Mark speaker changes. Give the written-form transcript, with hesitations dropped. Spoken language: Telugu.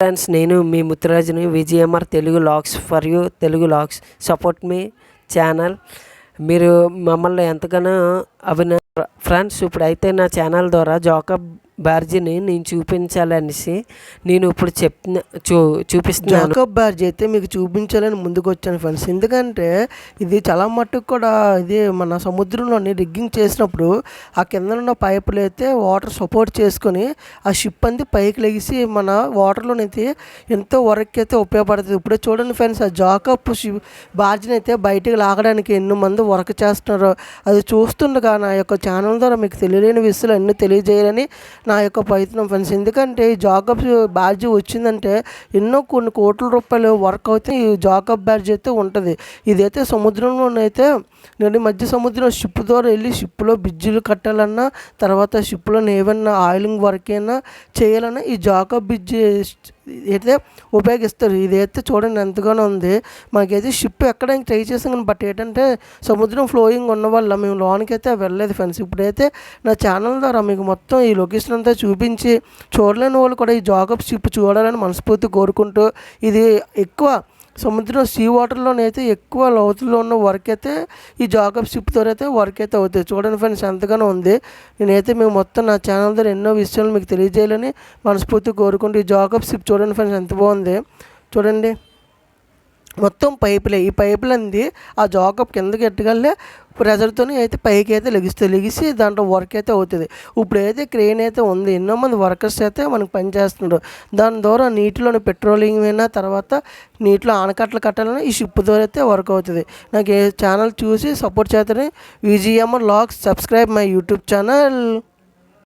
Speaker 1: ఫ్రెండ్స్, నేను మీ ముత్తురాజుని. VGMR Telugu vlogs for you. Telugu vlogs support మీ ఛానల్. మీరు మమ్మల్ని ఎంతగానో ఫ్రెండ్స్, ఇప్పుడైతే నా ఛానల్ ద్వారా జాకబ్ బార్జీని నేను చూపించాలనేసి నేను ఇప్పుడు చూపిస్తున్నాను.
Speaker 2: జాకబ్ బార్జీ అయితే మీకు చూపించాలని ముందుకు వచ్చాను ఫ్రెండ్స్. ఎందుకంటే ఇది చాలా మట్టుకు కూడా ఇది మన సముద్రంలోని రిగ్గింగ్ చేసినప్పుడు ఆ కింద ఉన్న పైపులు అయితే వాటర్ సపోర్ట్ చేసుకొని ఆ షిప్ అంది పైకి లెగిసి మన వాటర్లోనైతే ఎంతో వరకు అయితే ఉపయోగపడుతుంది. ఇప్పుడే చూడండి ఫ్రెండ్స్, ఆ జాకబ్ బార్జీని అయితే బయటికి లాగడానికి ఎన్నో మంది వర్క్ చేస్తున్నారు. అది చూస్తుండగా నా యొక్క ఛానల్ ద్వారా మీకు తెలియలేని విషయాలు అన్నీ తెలియజేయాలని నా యొక్క ప్రయత్నం ఫ్రెండ్స్. ఎందుకంటే ఈ జాకబ్ బార్జీ వచ్చిందంటే కొన్ని కోట్ల రూపాయలు వర్క్ అవుతే ఈ జాకబ్ బార్జీ అయితే ఉంటుంది. ఇదైతే సముద్రంలోనైతే నేను మధ్య సముద్రం షిప్ ద్వారా వెళ్ళి షిప్లో బ్రిడ్జిలు కట్టాలన్నా, తర్వాత షిప్లో ఏమన్నా ఆయిలింగ్ వర్క్ అయినా చేయాలన్నా ఈ జాకబ్ బ్రిడ్జి అయితే ఉపయోగిస్తారు. ఇదైతే చూడండి ఎంతగానో ఉంది. మాకైతే షిప్ ఎక్కడానికి ట్రై చేసాం కానీ బట్ ఏంటంటే సముద్రం ఫ్లోయింగ్ ఉన్న వల్ల మేము లోనికి అయితే వెళ్ళలేదు ఫ్రెండ్స్. ఇప్పుడైతే నా ఛానల్ ద్వారా మీకు మొత్తం ఈ లొకేషన్ అంతా చూపించి చూడలేని వాళ్ళు కూడా ఈ జాకబ్ షిప్ చూడాలని మనస్ఫూర్తి కోరుకుంటూ, ఇది ఎక్కువ సముద్రం సీ వాటర్లోనైతే ఎక్కువ లోతుల్లో ఉన్న వర్క్ అయితే ఈ జాకబ్ షిప్తో అయితే వర్క్ అయితే అవుతుంది. చూడండి ఫ్రెండ్స్ ఎంతగానో ఉంది. నేనైతే మేము మొత్తం నా ఛానల్ ద్వారా ఎన్నో విషయాలు మీకు తెలియజేయాలని మనస్ఫూర్తి కోరుకుంటూ ఈ జాకబ్ షిప్ చూడండి ఫ్రెండ్స్ ఎంత బాగుంది. చూడండి మొత్తం పైపులే. ఈ పైపులంది ఆ జాకబ్ కిందకి ఎట్టగలే ప్రెజర్తో అయితే పైకి అయితే లెగిసి దాంట్లో వర్క్ అయితే అవుతుంది. ఇప్పుడైతే క్రెయిన్ అయితే ఉంది, ఎన్నో మంది వర్కర్స్ అయితే మనకు పనిచేస్తున్నారు. దాని ద్వారా నీటిలోని పెట్రోలింగ్ అయినా, తర్వాత నీటిలో ఆనకట్టలు కట్టాలన్నా ఈ షిప్ ద్వారా అయితే వర్క్ అవుతుంది. నాకు ఏ ఛానల్ చూసి సపోర్ట్ చేస్తారని VGMR vlogs. Subscribe my YouTube channel.